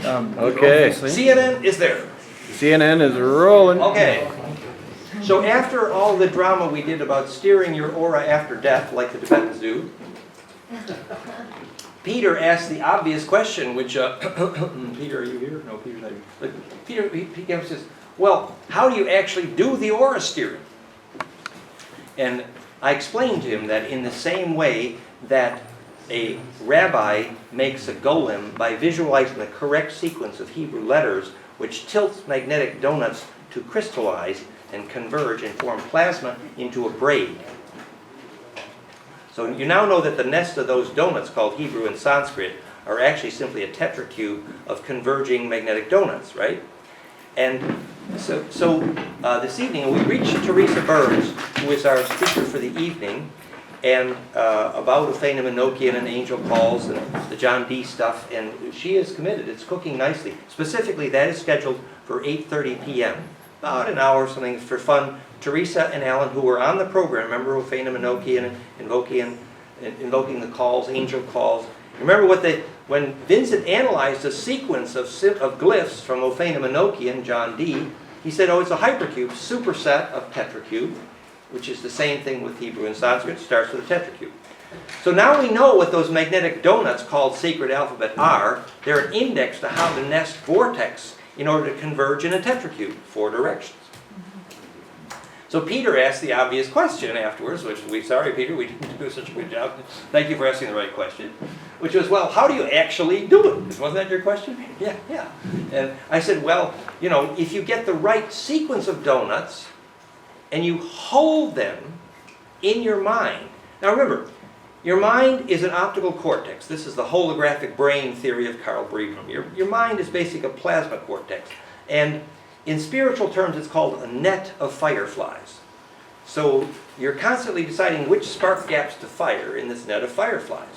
Okay. CNN is there. CNN is rolling. Okay. So after all the drama we did about steering your aura after death, like the Tibetans do, Peter asked the obvious question, which, Peter, are you here? No, Peter's not here. But Peter, he says, well, how do you actually do the aura steering? And I explained to him that in the same way that a rabbi makes a golem by visualizing the correct sequence of Hebrew letters, which tilts magnetic donuts to crystallize and converge and form plasma into a braid. So you now know that the nest of those donuts, called Hebrew and Sanskrit, are actually simply a tetracube of converging magnetic donuts, right? And so this evening we reached Teresa Burns, who is our speaker for the evening, and about Uphana Enochian and angel calls and the John Dee stuff, and she is committed. It's cooking nicely. Specifically, that is scheduled for 8:30 p.m. About an hour or something for fun. Teresa and Alan, who were on the program, remember Uphana Enochian invoking the calls, angel calls. Remember when Vincent analyzed a sequence of glyphs from Uphana Enochian, John Dee, he said, oh, it's a hypercube, superset of tetracube, which is the same thing with Hebrew and Sanskrit, starts with a tetracube. So now we know what those magnetic donuts called sacred alphabet are. They're an index to how to nest vortex in order to converge in a tetracube, 4 directions. So Peter asked the obvious question afterwards, which sorry Peter, we didn't do such a good job. Thank you for asking the right question. Which was, well, how do you actually do it? Wasn't that your question? Yeah. And I said, well, you know, if you get the right sequence of donuts and you hold them in your mind. Now remember, your mind is an optical cortex. This is the holographic brain theory of Carl Breedman. Your mind is basically a plasma cortex. And in spiritual terms, it's called a net of fireflies. So you're constantly deciding which spark gaps to fire in this net of fireflies.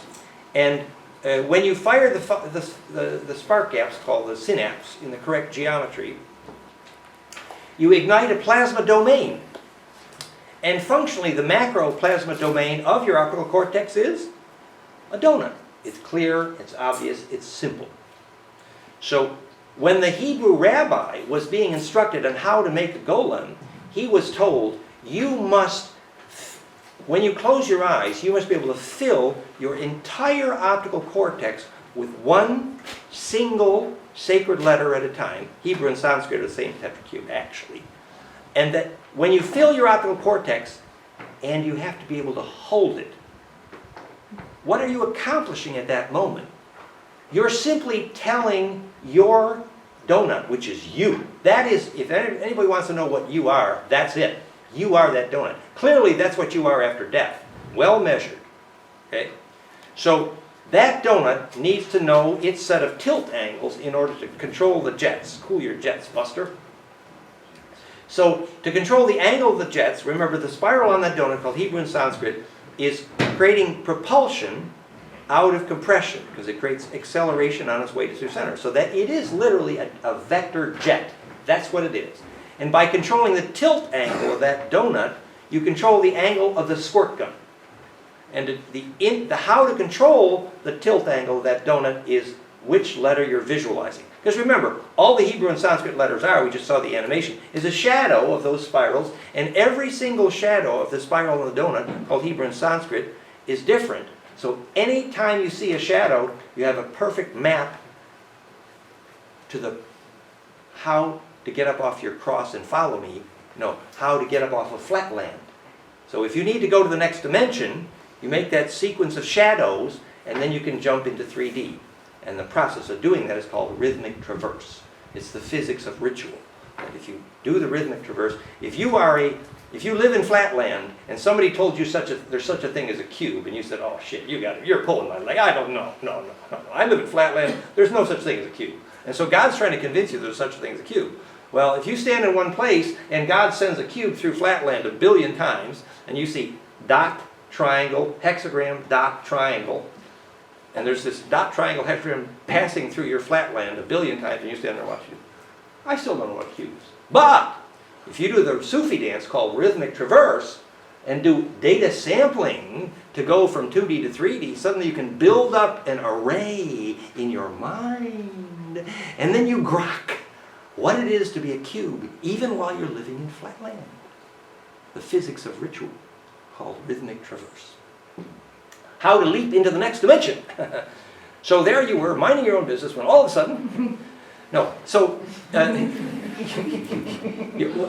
And when you fire the spark gaps, called the synapse, in the correct geometry, you ignite a plasma domain. And functionally, the macro plasma domain of your optical cortex is a donut. It's clear, it's obvious, it's simple. So when the Hebrew rabbi was being instructed on how to make a golem, he was told, you must, when you close your eyes, you must be able to fill your entire optical cortex with one single sacred letter at a time. Hebrew and Sanskrit are the same tetracube, actually. And that when you fill your optical cortex, and you have to be able to hold it, what are you accomplishing at that moment? You're simply telling your donut, which is you. That is, if anybody wants to know what you are, that's it. You are that donut. Clearly, that's what you are after death. Well measured. Okay? So that donut needs to know its set of tilt angles in order to control the jets. Cool your jets, Buster. So to control the angle of the jets, remember the spiral on that donut, called Hebrew and Sanskrit, is creating propulsion out of compression, because it creates acceleration on its way to the center. So that it is literally a vector jet. That's what it is. And by controlling the tilt angle of that donut, you control the angle of the squirt gun. And the how to control the tilt angle of that donut is which letter you're visualizing. Because remember, all the Hebrew and Sanskrit letters are, we just saw the animation, is a shadow of those spirals, and every single shadow of the spiral in the donut, called Hebrew and Sanskrit, is different. So any time you see a shadow, you have a perfect map to the how to get up off your cross and follow me. No, how to get up off of flat land. So if you need to go to the next dimension, you make that sequence of shadows, and then you can jump into 3D. And the process of doing that is called Rhythmic Traverse. It's the physics of ritual. And if you do the Rhythmic Traverse, if you live in Flatland and somebody told you there's such a thing as a cube, and you said, oh shit, you're pulling my leg. I don't know. No. I live in Flatland. There's no such thing as a cube. And so God's trying to convince you there's such a thing as a cube. Well, if you stand in one place and God sends a cube through Flatland 1 billion times, and you see dot, triangle, hexagram, dot, triangle, and there's this dot, triangle, hexagram passing through your Flatland 1 billion times, and you stand there and watch it. I still don't know what cube is. But if you do the Sufi dance called Rhythmic Traverse, and do data sampling to go from 2D to 3D, suddenly you can build up an array in your mind. And then you grok what it is to be a cube, even while you're living in flat land. The physics of ritual, called Rhythmic Traverse. How to leap into the next dimension. So there you were, minding your own business, when all of a sudden, no. So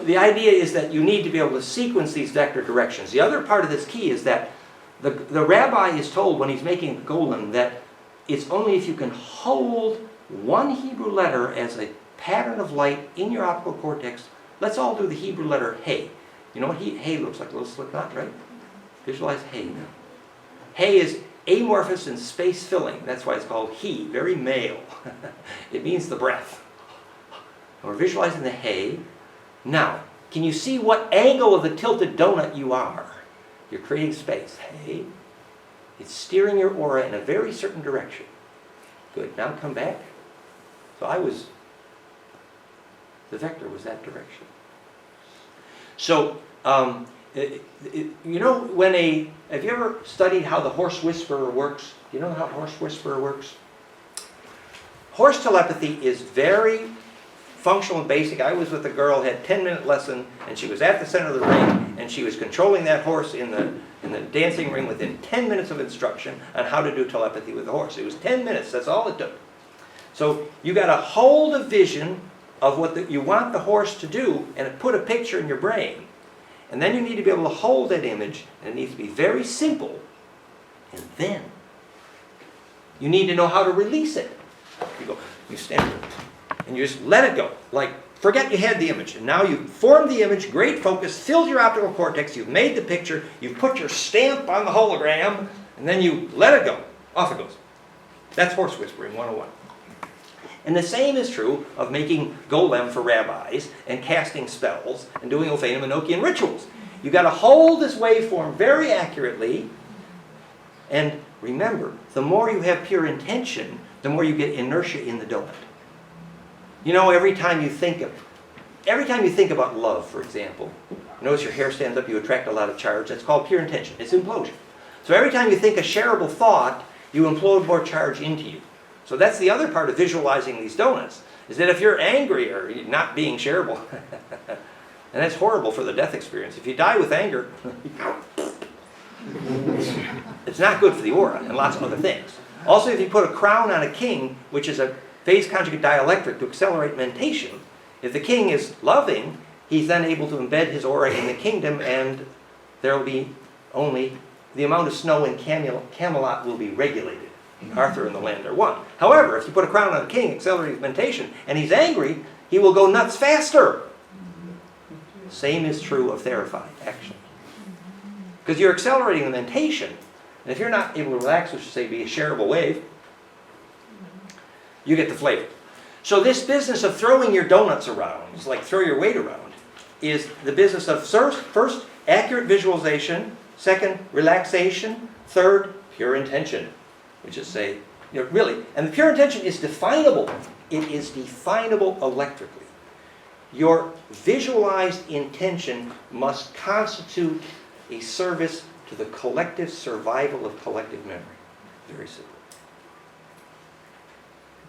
the idea is that you need to be able to sequence these vector directions. The other part of this key is that the rabbi is told when he's making a golem that it's only if you can hold one Hebrew letter as a pattern of light in your optical cortex. Let's all do the Hebrew letter Hey. You know what Hey looks like? A little slip knot, right? Visualize Hey now. Hey is amorphous and space-filling. That's why it's called He, very male. It means the breath. We're visualizing the Hey. Now, can you see what angle of the tilted donut you are? You're creating space. Hey. It's steering your aura in a very certain direction. Good. Now come back. So the vector was that direction. So, you know, have you ever studied how the horse whisperer works? Do you know how horse whisperer works? Horse telepathy is very functional and basic. I was with a girl, had a 10-minute lesson, and she was at the center of the ring, and she was controlling that horse in the dancing ring within 10 minutes of instruction on how to do telepathy with the horse. It was 10 minutes, that's all it took. So you got to hold a vision of what you want the horse to do and put a picture in your brain. And then you need to be able to hold that image, and it needs to be very simple. And then you need to know how to release it. You stand there, and you just let it go. Like, forget you had the image. And now you've formed the image, great focus, filled your optical cortex, you've made the picture, you've put your stamp on the hologram, and then you let it go. Off it goes. That's horse whispering 101. And the same is true of making golem for rabbis and casting spells and doing Ophanim Enochian rituals. You've got to hold this waveform very accurately. And remember, the more you have pure intention, the more you get inertia in the donut. You know, every time you think about love, for example, notice your hair stands up, you attract a lot of charge. That's called pure intention. It's implosion. So every time you think a shareable thought, you implode more charge into you. So that's the other part of visualizing these donuts, is that if you're angry or not being shareable, and that's horrible for the death experience. If you die with anger, it's not good for the aura and lots of other things. Also, if you put a crown on a king, which is a phase conjugate dielectric to accelerate mentation, if the king is loving, he's then able to embed his aura in the kingdom, and there will be only the amount of snow in Camelot will be regulated. Arthur and the land are one. However, if you put a crown on a king, accelerating mentation, and he's angry, he will go nuts faster. Same is true of Therphi, actually. Because you're accelerating the mentation, and if you're not able to relax, which is say be a shareable wave, you get the flavor. So this business of throwing your donuts around, it's like throw your weight around, is the business of first, accurate visualization, second, relaxation, third, pure intention. Which is say, you know, really, and the pure intention is definable. It is definable electrically. Your visualized intention must constitute a service to the collective survival of collective memory. Very simple.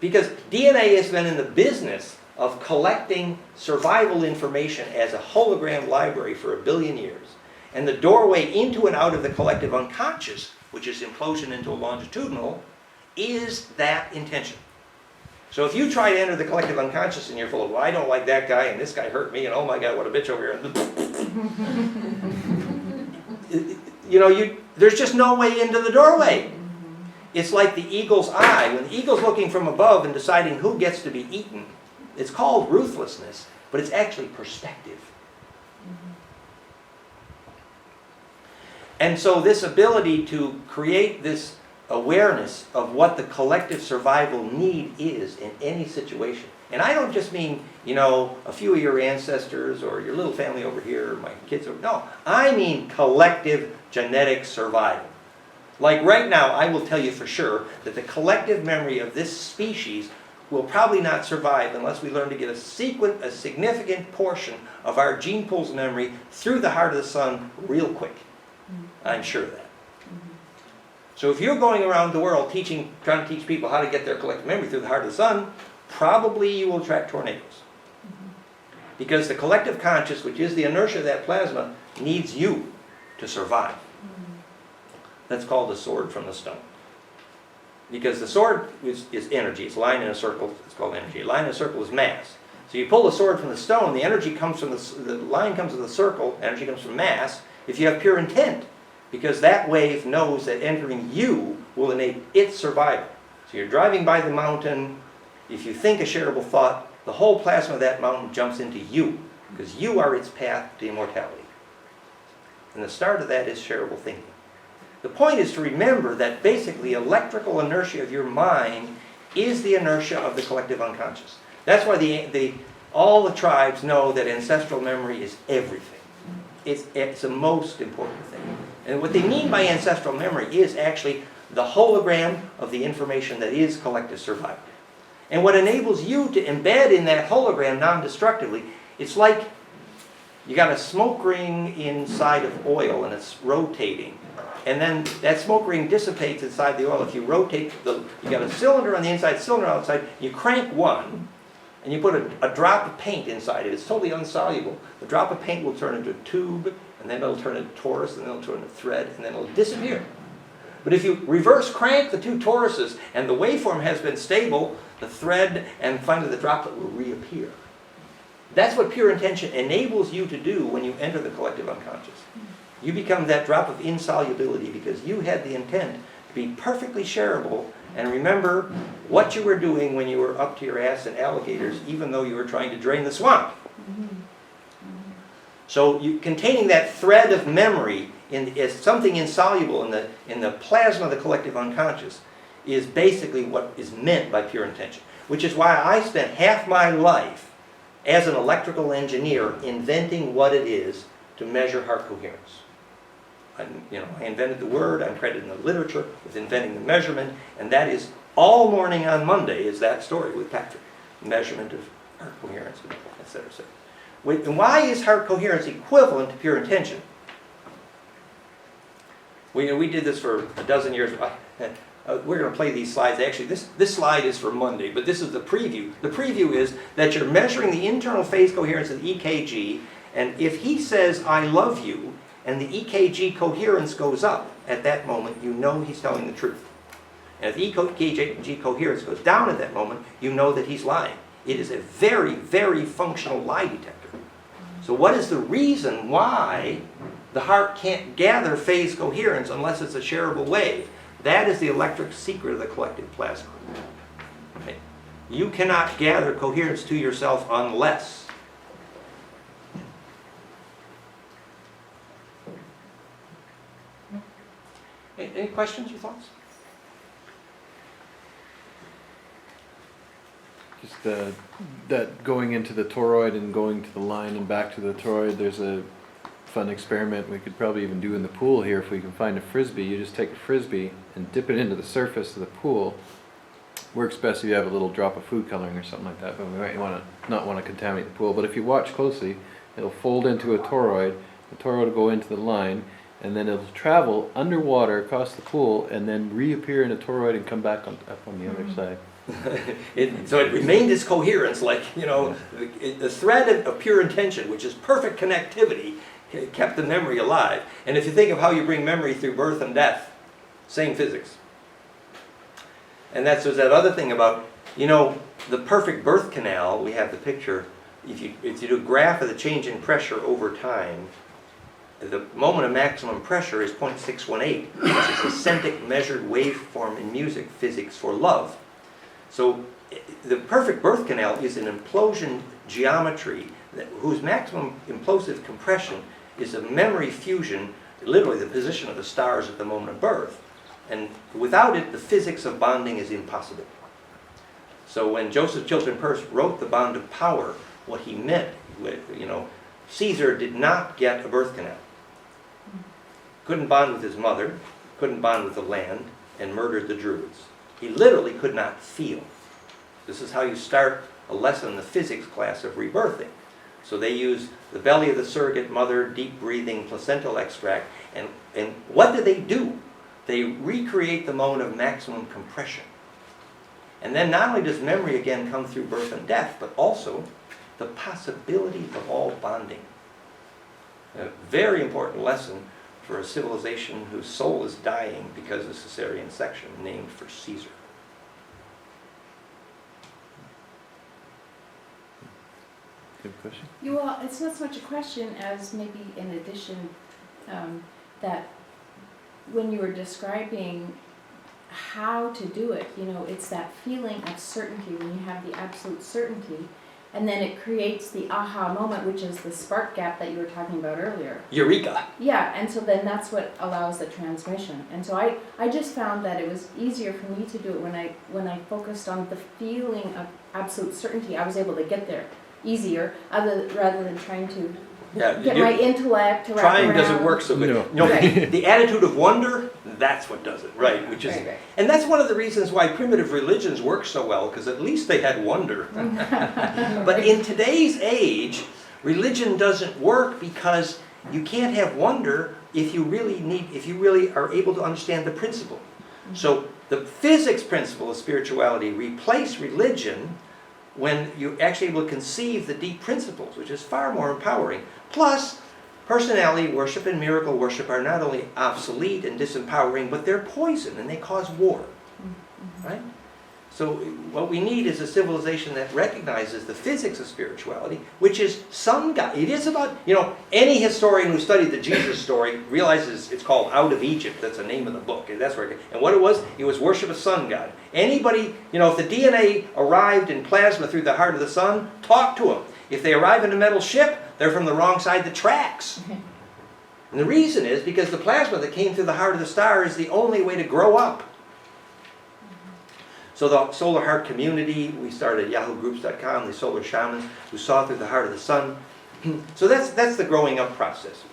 Because DNA has been in the business of collecting survival information as a hologram library for 1 billion years. And the doorway into and out of the collective unconscious, which is implosion into a longitudinal, is that intention. So if you try to enter the collective unconscious and you're full of, well, I don't like that guy, and this guy hurt me, and oh my God, what a bitch over here. You know, there's just no way into the doorway. It's like the eagle's eye. When the eagle's looking from above and deciding who gets to be eaten, it's called ruthlessness, but it's actually perspective. And so this ability to create this awareness of what the collective survival need is in any situation. And I don't just mean, you know, a few of your ancestors or your little family over here, or my kids over. No, I mean collective genetic survival. Like right now, I will tell you for sure that the collective memory of this species will probably not survive unless we learn to get a significant portion of our gene pool's memory through the heart of the sun real quick. I'm sure of that. So if you're going around the world trying to teach people how to get their collective memory through the heart of the sun, probably you will attract tornadoes. Because the collective conscious, which is the inertia of that plasma, needs you to survive. That's called the sword from the stone. Because the sword is energy. It's a line in a circle. It's called energy. A line in a circle is mass. So you pull the sword from the stone, the energy comes from the line comes from the circle, energy comes from mass, if you have pure intent. Because that wave knows that entering you will enable its survival. So you're driving by the mountain, if you think a shareable thought, the whole plasma of that mountain jumps into you, because you are its path to immortality. And the start of that is shareable thinking. The point is to remember that basically electrical inertia of your mind is the inertia of the collective unconscious. That's why all the tribes know that ancestral memory is everything. It's the most important thing. And what they mean by ancestral memory is actually the hologram of the information that is collective survival. And what enables you to embed in that hologram non-destructively, it's like you got a smoke ring inside of oil and it's rotating. And then that smoke ring dissipates inside the oil. If you rotate, you got a cylinder on the inside, cylinder outside, you crank one, and you put a drop of paint inside it. It's totally insoluble. The drop of paint will turn into a tube, and then it'll turn into a torus, and then it'll turn into a thread, and then it'll disappear. But if you reverse crank the two toruses, and the waveform has been stable, the thread and finally the droplet will reappear. That's what pure intention enables you to do when you enter the collective unconscious. You become that drop of insolubility because you had the intent to be perfectly shareable and remember what you were doing when you were up to your ass in alligators, even though you were trying to drain the swamp. So containing that thread of memory as something insoluble in the plasma of the collective unconscious is basically what is meant by pure intention. Which is why I spent half my life as an electrical engineer inventing what it is to measure heart coherence. I invented the word, I'm credited in the literature with inventing the measurement, and that is all morning on Monday is that story with Patrick. Measurement of heart coherence, etc. And why is heart coherence equivalent to pure intention? We did this for a dozen years. We're going to play these slides. Actually, this slide is for Monday, but this is the preview. The preview is that you're measuring the internal phase coherence of the EKG, and if he says, I love you, and the EKG coherence goes up at that moment, you know he's telling the truth. And if the EKG coherence goes down at that moment, you know that he's lying. It is a very, very functional lie detector. So what is the reason why the heart can't gather phase coherence unless it's a shareable wave? That is the electric secret of the collective plasma. Right? You cannot gather coherence to yourself unless any questions or thoughts? Just that going into the toroid and going to the line and back to the toroid, there's a fun experiment we could probably even do in the pool here if we can find a frisbee. You just take a frisbee and dip it into the surface of the pool. Works best if you have a little drop of food coloring or something like that, but we might not want to contaminate the pool. But if you watch closely, it'll fold into a toroid, the toroid will go into the line, and then it'll travel underwater across the pool and then reappear in a toroid and come back up on the other side. So it remained its coherence, like, the thread of pure intention, which is perfect connectivity, kept the memory alive. And if you think of how you bring memory through birth and death, same physics. And there's that other thing about, the perfect birth canal, we have the picture, if you do a graph of the change in pressure over time, the moment of maximum pressure is 0.618, which is a centic measured waveform in music physics for love. So the perfect birth canal is an implosion geometry whose maximum implosive compression is a memory fusion, literally the position of the stars at the moment of birth. And without it, the physics of bonding is impossible. So when Joseph Chilton Peirce wrote The Bond of Power, what he meant, Caesar did not get a birth canal. Couldn't bond with his mother, couldn't bond with the land, and murdered the Druids. He literally could not feel. This is how you start a lesson in the physics class of rebirthing. So they use the belly of the surrogate mother, deep breathing, placental extract, and what do? They recreate the moment of maximum compression. And then not only does memory again come through birth and death, but also the possibility of all bonding. A very important lesson for a civilization whose soul is dying because of cesarean section, named for Caesar. Good question. Well, it's not so much a question as maybe an addition, that when you were describing how to do it, it's that feeling of certainty when you have the absolute certainty, and then it creates the aha moment, which is the spark gap that you were talking about earlier. Eureka! Yeah, and so then that's what allows the transmission. And so I just found that it was easier for me to do it when I focused on the feeling of absolute certainty. I was able to get there easier, rather than trying to get my intellect to wrap Trying around. doesn't work so good. No. Right. The attitude of wonder, that's what does it, right? Which is, Right. and that's one of the reasons why primitive religions work so well, because at least they had wonder. But in today's age, religion doesn't work because you can't have wonder if you really are able to understand the principle. So the physics principle of spirituality replace religion when you're actually able to conceive the deep principles, which is far more empowering. Plus, personality worship and miracle worship are not only obsolete and disempowering, but they're poison and they cause war. Right? So what we need is a civilization that recognizes the physics of spirituality, which is sun God. It is about, any historian who studied the Jesus story realizes it's called Out of Egypt. That's the name of the book. And that's where and what it was worship of sun God. Anybody, if the DNA arrived in plasma through the heart of the sun, talk to them. If they arrive in a metal ship, they're from the wrong side of the tracks. And the reason is because the plasma that came through the heart of the star is the only way to grow up. So the Solar Heart community, we started yahoogroups.com, the solar shamans who saw through the heart of the sun. So that's the growing up process.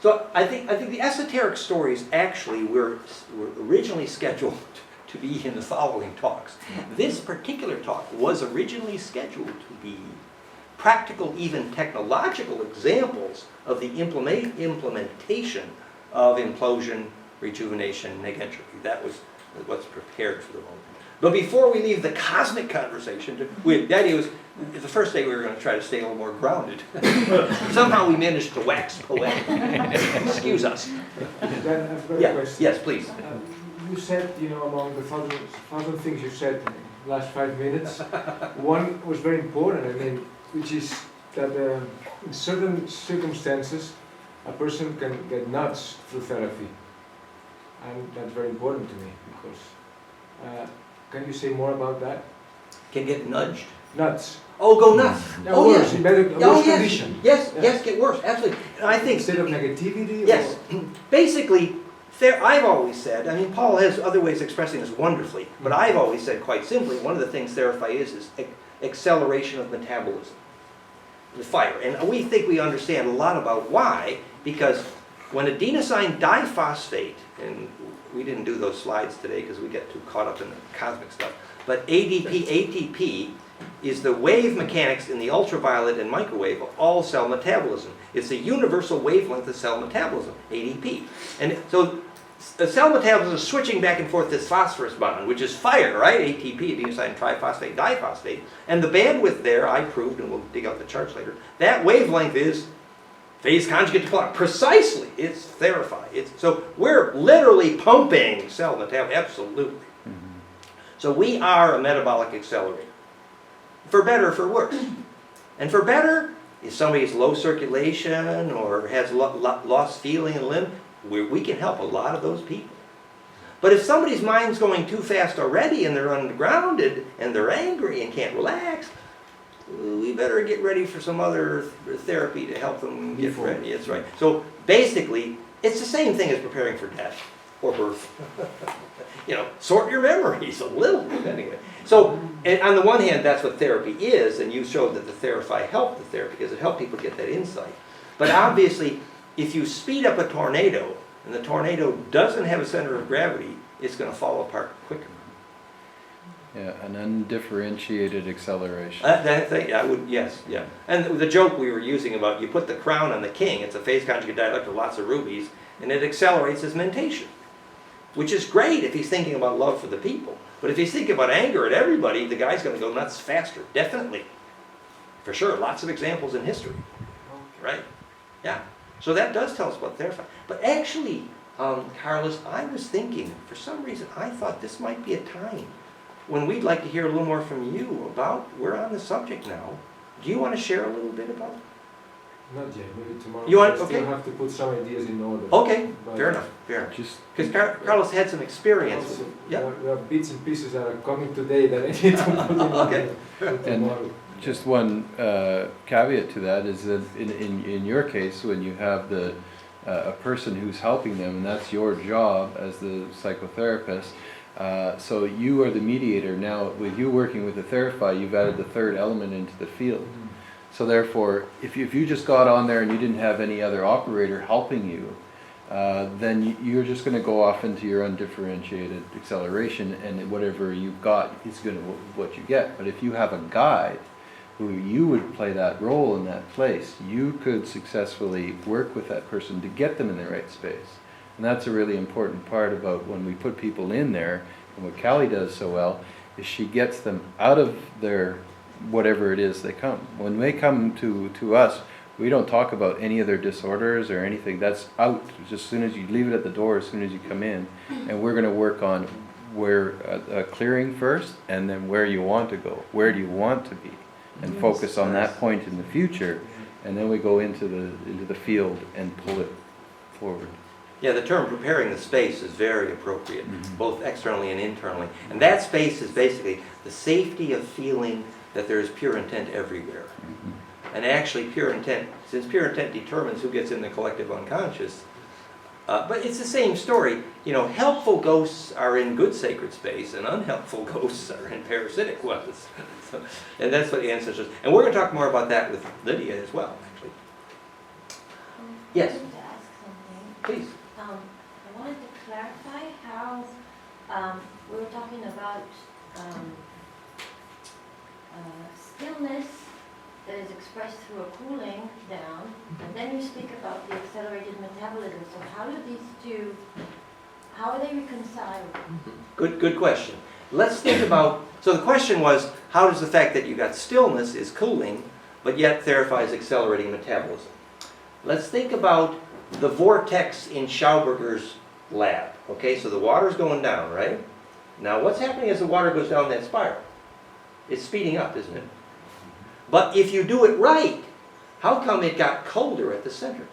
So I think the esoteric stories actually were originally scheduled to be in the following talks. This particular talk was originally scheduled to be practical, even technological examples of the implementation of implosion, rejuvenation, negentropy. That was what's prepared for the moment. But before we leave the cosmic conversation, the idea was, the first day we were going to try to stay a little more grounded. Somehow we managed to wax poetic. Excuse us. Then I've got a question. Yes, please. You said, among the thousand things you said in the last 5 minutes, one was very important, which is that in certain circumstances, a person can get nuts through therapy. And that's very important to me, because, can you say more about that? Can get nudged? Nuts. Oh, go nuts. Oh, worse, in better, worse condition. Yes, get worse, absolutely. And I think, instead of negativity? yes, Or? basically, I've always said, Paul has other ways of expressing this wonderfully, but I've always said quite simply, one of the things Therphi is acceleration of metabolism, the fire. And we think we understand a lot about why, because when adenosine diphosphate, and we didn't do those slides today because we get too caught up in the cosmic stuff, but ADP, ATP is the wave mechanics in the ultraviolet and microwave of all cell metabolism. It's the universal wavelength of cell metabolism, ADP. And so the cell metabolism is switching back and forth this phosphorus bond, which is fire, right? ATP, adenosine triphosphate, diphosphate. And the bandwidth there, I proved, and we'll dig out the charts later, that wavelength is phase conjugate to clock. Precisely, it's Therphi. So we're literally pumping cell metabolism, absolutely. So we are a metabolic accelerator. For better or for worse. And for better, if somebody has low circulation or has lost feeling in a limb, we can help a lot of those people. But if somebody's mind's going too fast already and they're ungrounded and they're angry and can't relax, we better get ready for some other therapy to help them get ready. That's right. So basically, it's the same thing as preparing for death or birth. Sort your memories a little bit anyway. So, and on the one hand, that's what therapy is, and you showed that the Therphi helped the therapy because it helped people get that insight. But obviously, if you speed up a tornado, and the tornado doesn't have a center of gravity, it's going to fall apart quicker. Yeah, an undifferentiated acceleration. That thing, yeah, I would, yes, yeah. And the joke we were using about you put the crown on the king, it's a phase conjugate dialect with lots of rubies, and it accelerates his mentation. Which is great if he's thinking about love for the people. But if he's thinking about anger at everybody, the guy's going to go nuts faster, definitely. For sure, lots of examples in history, right? Yeah. So that does tell us about Therphi. But actually, Carlos, I was thinking, for some reason, I thought this might be a time when we'd like to hear a little more from you about, we're on the subject now. Do you want to share a little bit about it? Not yet, maybe tomorrow. You want- I still okay. have to put some ideas in order. Okay, But fair enough, fair enough. Just Because Carlos had some experience. Also, Yeah. there are bits and pieces that are coming today that I need to put in Okay. order for tomorrow. Just one caveat to that is that in your case, when you have a person who's helping them, and that's your job as the psychotherapist, so you are the mediator. Now, with you working with the Therphi, you've added the third element into the field. So therefore, if you just got on there and you didn't have any other operator helping you, then you're just going to go off into your undifferentiated acceleration, and whatever you've got is going to what you get. But if you have a guide who you would play that role in that place, you could successfully work with that person to get them in the right space. And that's a really important part about when we put people in there, and what Callie does so well is she gets them out of their whatever it is they come. When they come to us, we don't talk about any of their disorders or anything. That's out just as soon as you leave it at the door, as soon as you come in. And we're going to work on where clearing first, and then where you want to go. Where do you want to be? And focus on that point in the future. And then we go into the field and pull it forward. Yeah, the term preparing the space is very appropriate, Mhm. both externally and internally. And that space is basically the safety of feeling that there is pure intent everywhere. And actually pure intent, since pure intent determines who gets in the collective unconscious, but it's the same story. You know, helpful ghosts are in good sacred space, and unhelpful ghosts are in parasitic ones. So, and that's what the ancestors. And we're going to talk more about that with Lydia as well, actually. Yes. I wanted to ask something. Please. I wanted to clarify how we were talking about stillness that is expressed through a cooling down, and then you speak about the accelerated metabolism. So how do these two, how are they reconciled? Good question. Let's think about, so the question was, how does the fact that you got stillness is cooling, but yet Therphi is accelerating metabolism? Let's think about the vortex in Schauberger's lab. Okay, so the water's going down, right? Now what's happening as the water goes down that spiral? It's speeding up, isn't it? But if you do it right, how come it got colder at the center?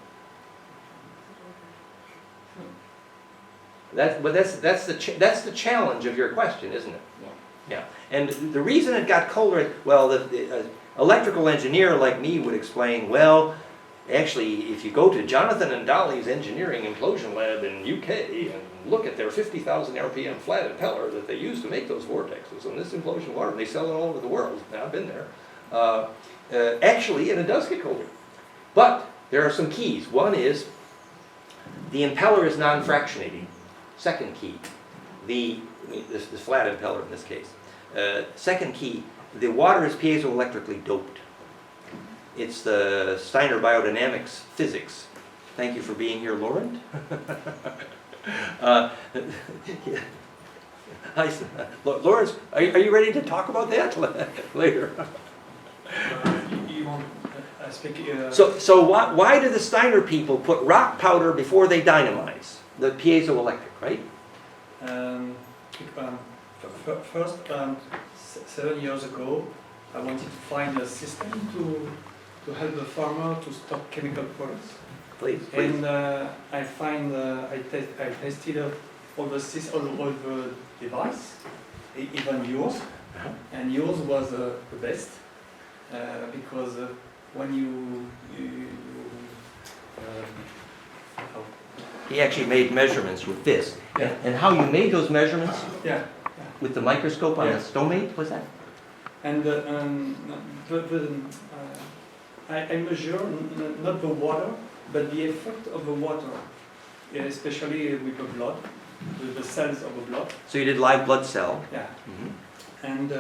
That's the challenge of your question, isn't it? Yeah. And the reason it got colder, well, the electrical engineer like me would explain, well, actually, if you go to Jonathan and Dolly's engineering implosion lab in UK and look at their 50,000 RPM flat impeller that they use to make those vortexes and this implosion water, and they sell it all over the world. Now, I've been there. Actually, and it does get colder. But there are some keys. One is the impeller is non-fractionating. Second key, this flat impeller in this case. Second key, the water is piezoelectrically doped. It's the Steiner biodynamics physics. Thank you for being here, Laurent. Lawrence, are you ready to talk about that later? You want I speak? So why do the Steiner people put rock powder before they dynamize the piezoelectric, right? First, 7 years ago, I wanted to find a system to help the farmer to stop chemical products. Please. And I tested all the device, even yours, and yours was the best because when He actually made measurements with this. Yeah. And how you made those measurements yeah. with the microscope on Yeah. the stomate, was that? And I measure not the water, but the effect of the water, especially with the blood, with the cells of the blood. So you did live blood cell. Yeah. Mhm. And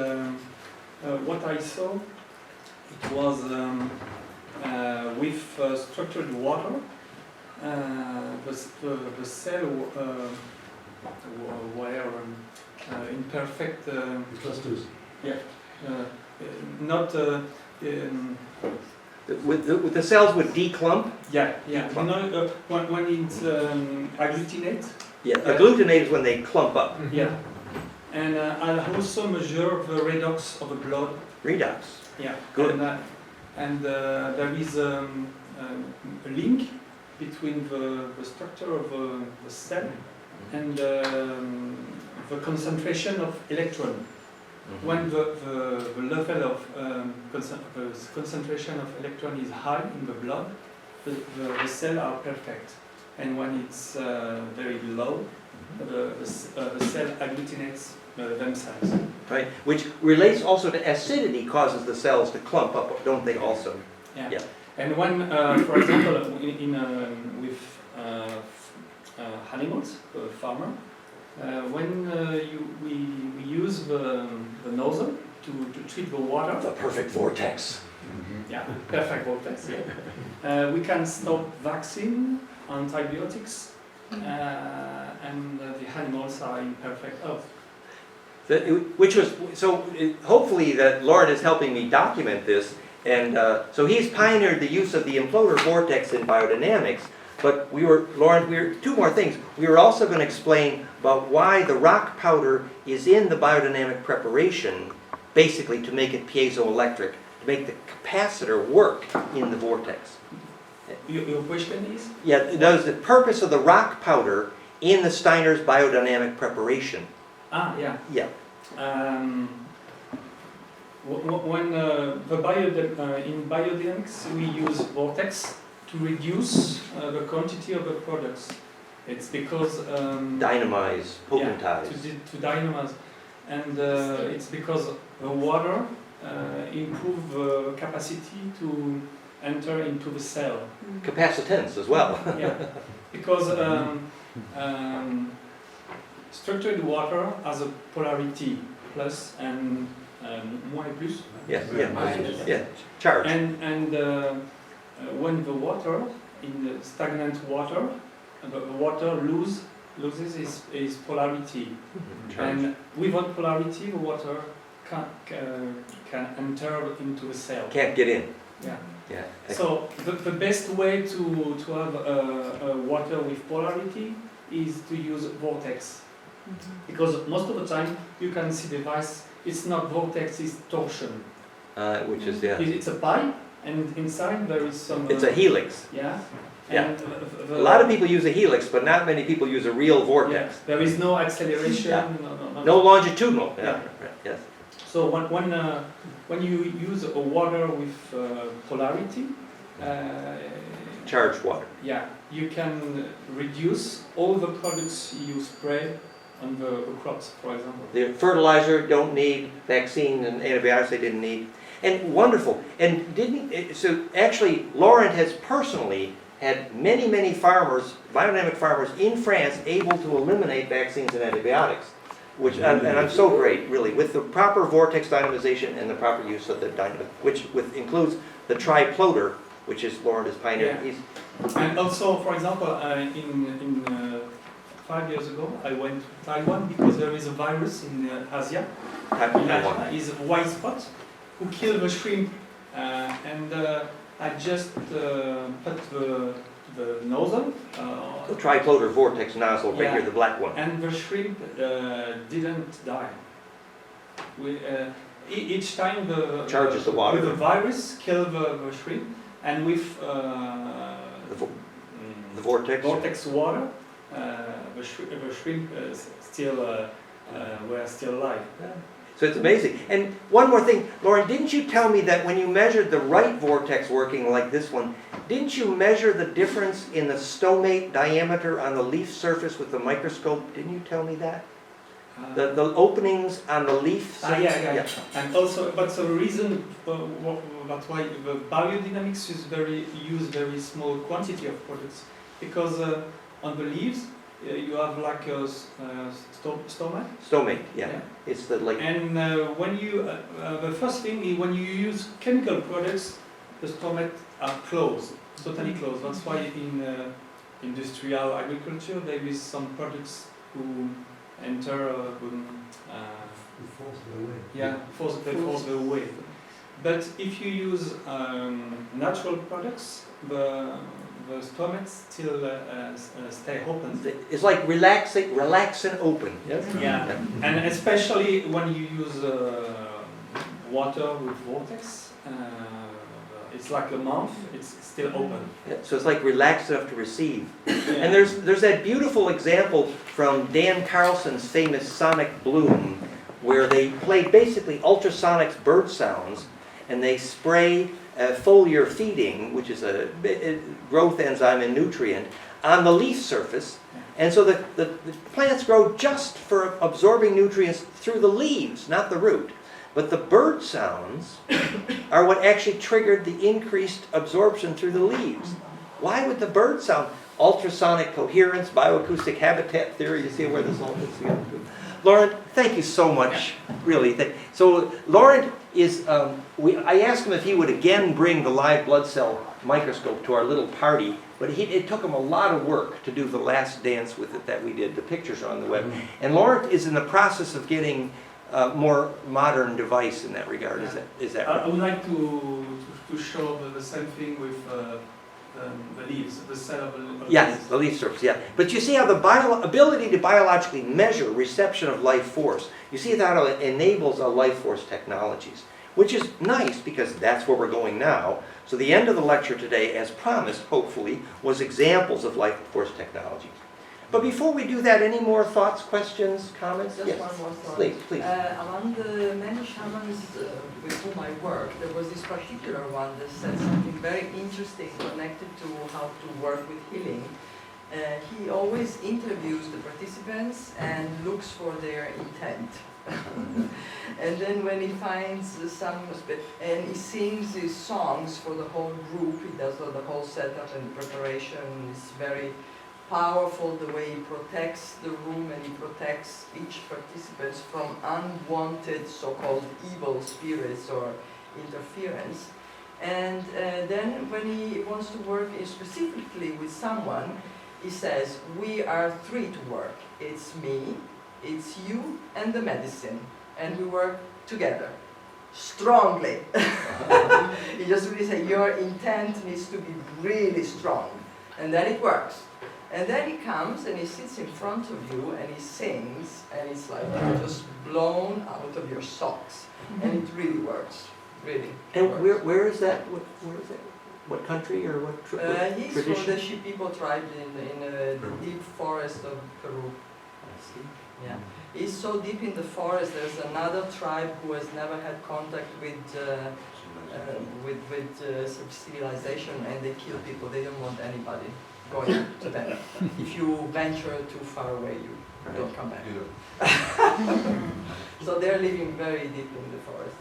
what I saw, it was with structured water, the cell were in perfect, Clusters. not With the cells would declump. yeah. You know, when it agglutinate. Yeah. Agglutinate is when they clump up. Yeah. And I also measure the redox of the blood. Redox. Yeah. Good. And there is a link between the structure of the cell and the concentration of electron. When the level of the concentration of electron is high in the blood, the cells are perfect. And when it's very low, the cell agglutinates themselves. Right, which relates also to acidity, causes the cells to clump up, don't they also? Yeah. Yeah. And when, for example, with animals, farmer, when we use the nozzle to treat the water, The perfect vortex. yeah, perfect vortex. Yeah. We can stop vaccine, antibiotics, and the animals are in perfect health. Which was, so hopefully that Lauren is helping me document this, and so he's pioneered the use of the imploder vortex in biodynamics, but Lauren, two more things. We were also going to explain about why the rock powder is in the biodynamic preparation, basically to make it piezoelectric, to make the capacitor work in the vortex. Your question is? Yeah, that is the purpose of the rock powder in the Steiner's biodynamic preparation. Ah, yeah. Yeah. When in biodynamics we use vortex to reduce the quantity of the products. It's because Dynamize, potentize. to dynamize, and it's because the water improve the capacity to enter into the cell. Capacitance as well. Yeah, because structured water has a polarity plus and moins et plus. Yeah, yeah, yeah. Charge. And when the water in the stagnant water, the water loses its polarity, and without polarity, the water can enter into the cell. Can't get in. Yeah. Yeah. So the best way to have water with polarity is to use vortex, because most of the time you can see the device. It's not vortex, it's torsion. Which is, yeah. It's a pipe, and inside there is some. It's a helix. Yeah. Yeah. And A lot of people use a helix, but not many people use a real vortex. Yeah, there is no acceleration. Yeah. No. No longitudinal. Yeah. Right, yes. So when you use a water with polarity, Charged water. yeah, you can reduce all the products you spray on the crops, for example. The fertilizer don't need, vaccine and antibiotics they didn't need. And wonderful. And so actually Laurent has personally had many farmers, biodynamic farmers in France able to eliminate vaccines and antibiotics. And I'm so great, really, with the proper vortex dynamization and the proper use of the dynamo, which includes the triploder, which is Laurent is pioneered. Yeah. And also, for example, in 5 years ago, I went to Taiwan because there is a virus in Asia. Taiwan. Is a white spot who kill the shrimp, and I just put the nozzle. The triploder vortex nozzle right Yeah. here, the black one. And the shrimp didn't die. Each time the Charges the water. with the virus kill the shrimp, and with The vortex. vortex water, the shrimp were still alive. So it's amazing. And one more thing, Lauren, didn't you tell me that when you measured the right vortex working like this one, didn't you measure the difference in the stomate diameter on the leaf surface with the microscope? Didn't you tell me that? The openings on the leaf surface? Yeah. And also, but the reason that's why the biodynamics use very small quantity of products, because on the leaves you have like a stomach. Stomate, yeah. Yeah. It's the like. And when you, the first thing is when you use chemical products, the stomach are closed, totally closed. That's why in industrial agriculture there is some products who enter, they force the way. But if you use natural products, the stomach still stay open. It's like relax and open. Yes? Yeah, and especially when you use water with vortex, it's like a month, it's still open. Yeah, so it's like relaxed enough to receive. Yeah. And there's that beautiful example from Dan Carlson's famous Sonic Bloom, where they play basically ultrasonic bird sounds, and they spray foliar feeding, which is a growth enzyme and nutrient, on the leaf surface. And so the plants grow just for absorbing nutrients through the leaves, not the root. But the bird sounds are what actually triggered the increased absorption through the leaves. Why would the bird sound? Ultrasonic coherence, bioacoustic habitat theory, you see where this all fits together. Laurent, thank you so much, really. So Laurent is, I asked him if he would again bring the live blood cell microscope to our little party, but it took him a lot of work to do the last dance with it that we did. The pictures are on the web. And Laurent is in the process of getting a more modern device in that regard. Is that right? I would like to show the same thing with the leaves, the cell of the Yes, the leaf surface, yeah. But you see how the ability to biologically measure reception of life force, you see how it enables our life force technologies, which is nice because that's where we're going now. So the end of the lecture today, as promised, hopefully, was examples of life force technologies. But before we do that, any more thoughts, questions, comments? Just Yes. one more thought. Please. Among the many shamans with whom I work, there was this particular one that said something very interesting connected to how to work with healing. He always interviews the participants and looks for their intent. And then when he finds and he sings his songs for the whole group, he does the whole setup and preparation. It's very powerful the way he protects the room, and he protects each participant from unwanted so-called evil spirits or interference. And then when he wants to work specifically with someone, he says, we are three to work. It's me, it's you, and the medicine. And we work together, strongly. He just really says, your intent needs to be really strong. And then it works. And then he comes and he sits in front of you and he sings, and it's like you're just blown out of your socks. And it really works, really. And works. where is that? Where is that? What country or what He's tradition? from the Shipibo tribe in the deep forest of Peru. I see. Yeah. He's so deep in the forest, there's another tribe who has never had contact with some civilization, and they kill people. They don't want anybody going to them. If you venture too far away, you don't come back. So they're living very deep in the forest.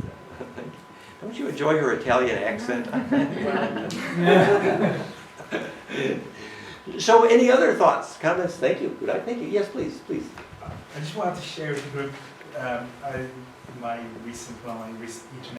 Don't you enjoy her Italian accent? So any other thoughts, comments? Thank you. Good. Thank you. Yes, please. I just wanted to share with the group my recent each and